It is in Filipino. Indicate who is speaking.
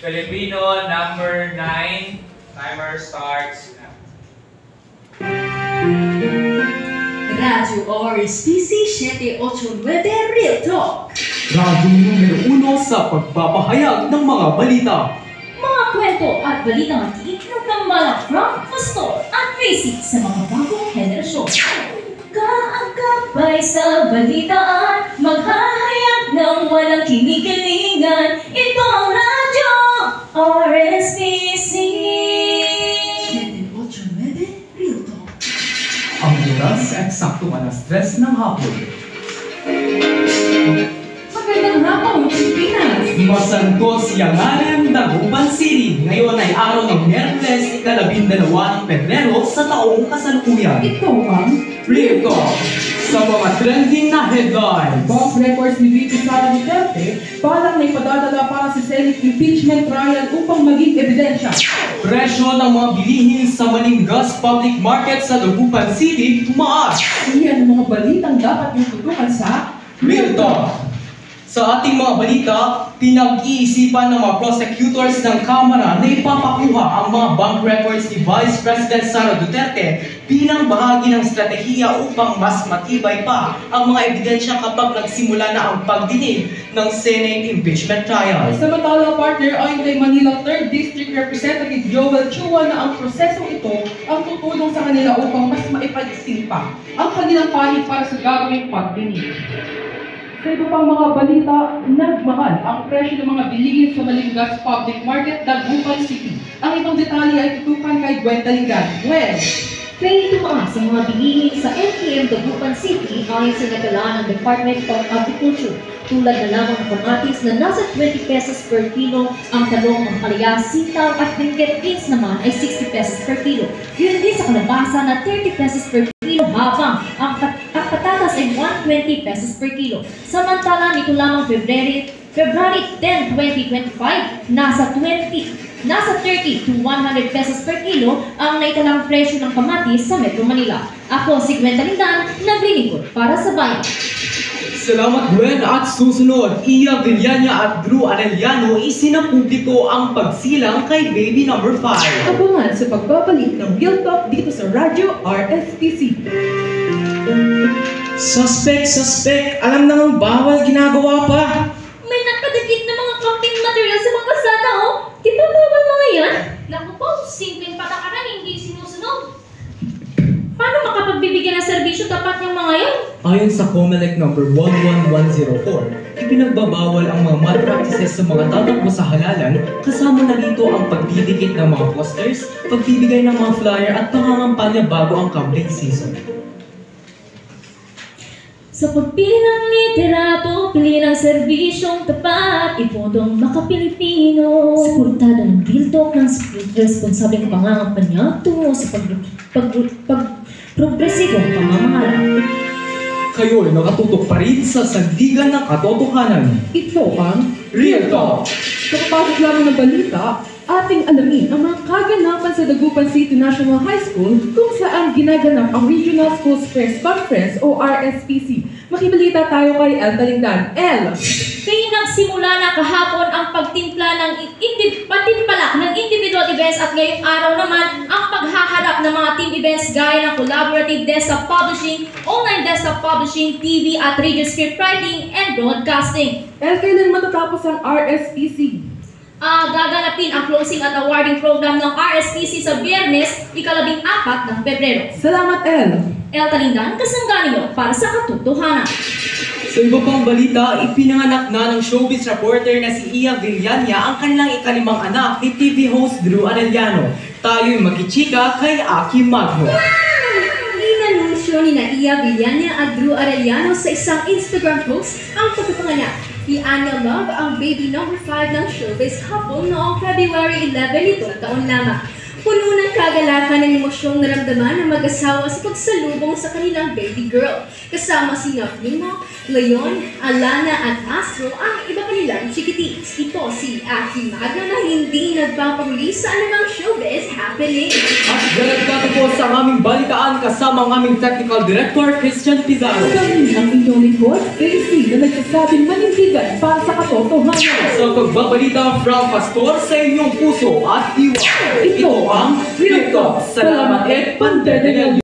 Speaker 1: Filipino number 9. Timer starts now.
Speaker 2: Radio RSPC 789 Real Talk.
Speaker 3: Radio numero 1 sa pagpapahayag ng mga balita.
Speaker 2: Mga kwento at balitang antik ng tambalang from Pastor at basic sa mga bagong henerasyon. Kaagapay sa balitaan, maghahayag ng walang kinikilingan. Ito ang radyo RSPC 789 Real Talk.
Speaker 3: Ang oras ay eksaktong alas 3 ng hapon.
Speaker 2: Magandang hapon, Pilipinas!
Speaker 3: Masantos Yanganan, Dagupan City. Ngayon ay araw ng Miyerkules, ika-12 ng Pebrero sa taong kasalukuyan.
Speaker 2: Ito ang
Speaker 3: Real Talk sa mga trending na headlines.
Speaker 4: Boss records ni VP Sara Duterte, parang may padadala para sa Senate impeachment trial upang maging ebidensya.
Speaker 3: Presyo ng mga bilihin sa Maninggas Public Market sa Dagupan City tumaas.
Speaker 4: Iyan ang mga balitang dapat yung tutukan sa
Speaker 3: Real Talk. Sa ating mga balita, pinag-iisipan ng mga prosecutors ng Kamara na ipapakuha ang mga bank records ni Vice President Sara Duterte bilang bahagi ng strategiya upang mas matibay pa ang mga ebidensya kapag nagsimula na ang pagdinig ng Senate impeachment trial.
Speaker 4: Samantala, partner, ayon kay Manila 3rd District Representative Joel Chua na ang prosesong ito ang tutulong sa kanila upang mas maipagising pa ang kanilang panig para sa gagawing pagdinig. Sa iba pang mga balita, nagmahal ang presyo ng mga bilihin sa Maninggas Public Market, Dagupan City. Ang itong detalye ay tutukan kay Gwen Talingan. Gwen!
Speaker 2: May tumaas ang mga bilihin sa NTM Dagupan City ayon sa nagala ng Department of Agriculture. Tulad na lamang ng kamatis na nasa 20 pesos per kilo, ang talong, ang palaya, sitaw at bingket beans naman ay 60 pesos per kilo. Yun din sa kalabasa na 30 pesos per kilo habang ang patatas ay 120 pesos per kilo. Samantala, nito lamang February 10, 2025, nasa 30 to 100 pesos per kilo ang naitalang presyo ng kamatis sa Metro Manila. Ako si Gwen Talindan, naglilingkod para sa bayan.
Speaker 3: Salamat Gwen at susunod, Iya Villania at Drew Arellano isinapubliko ang pagsilang kay baby number 5.
Speaker 4: Abangan sa pagbabalik ng Real Talk dito sa Radyo RSPC.
Speaker 5: Suspect! Alam namang bawal, ginagawa pa!
Speaker 2: May nakadikit na mga camping material sa mga kalsada, oh! Di ba bawal mga yan? Naku po, simpleng patakaran, hindi sinusunod. Paano makapagbibigyan ng serbisyo tapat yung mga yan?
Speaker 3: Ayon sa COMELEC number 11104, ipinagbabawal ang mga malpractices sa mga tatakbo sa halalan, kasama na dito ang pagdidikit ng mga posters, pagbibigay ng mga flyer at pangangampanya bago ang camping season.
Speaker 2: Sa pagpili ng literato, pili ng serbisyong tapat, ipotong makapilipino. Suportado ng Real Talk ng responsableng pangangampanya tungo sa progresibong pamamahala.
Speaker 3: Kayo ay nakatutok pa rin sa sandigan ng katotohanan.
Speaker 4: Ito ang
Speaker 3: Real Talk!
Speaker 4: Kapapasok lamang ng balita, ating alamin ang mga kaganapan sa Dagupan City National High School kung saan ginaganap ang Regional Schools Press Conference o RSPC. Makibalita tayo kay El Talindan. El!
Speaker 2: Kaya nagsimula na kahapon ang pagtimpla ng patimpalak ng individual events at ngayong araw naman ang paghaharap ng mga team events gaya ng collaborative desktop publishing, online desktop publishing, TV at radio script writing and broadcasting.
Speaker 4: El, kailan matatapos ang RSPC?
Speaker 2: Gaganapin ang closing at awarding program ng RSPC sa Biyernes, ika-14 ng Pebrero.
Speaker 4: Salamat, El!
Speaker 2: El Talindan, kasangga niyo para sa katotohanan.
Speaker 3: Sa iba pang balita, ipinanganak na ng showbiz reporter na si Iya Villania ang kanilang ika-5 anak ni TV host Drew Arellano. Tayo'y magichika kay Aki Magno.
Speaker 2: Inanunsyo ni na Iya Villania at Drew Arellano sa isang Instagram post ang pagpapanganak ni Anya Love, ang baby number 5 ng showbiz couple noong February 11 nitong taon lamang.
Speaker 6: Puno ng kagalakan at emosyong naramdaman ng mag-asawa sa pagsalubong sa kanilang baby girl. Kasama sina Primo, Leon, Alana at Astro ang iba pa nilang chikitis. Ito si Aki Magno na hindi nagpapahuli sa anumang showbiz happening.
Speaker 3: At galagdato po sa aming balitaan kasama ang aming Technical Director, Christian Pizarro.
Speaker 4: Kami ang inyong lingkod, Casey, na nagsasabing manindigan para sa katotohanan.
Speaker 3: Sa pagbabalita from Pastor sa inyong puso at diwa. Ito ang Real Talk. Salamat at Pantenegal.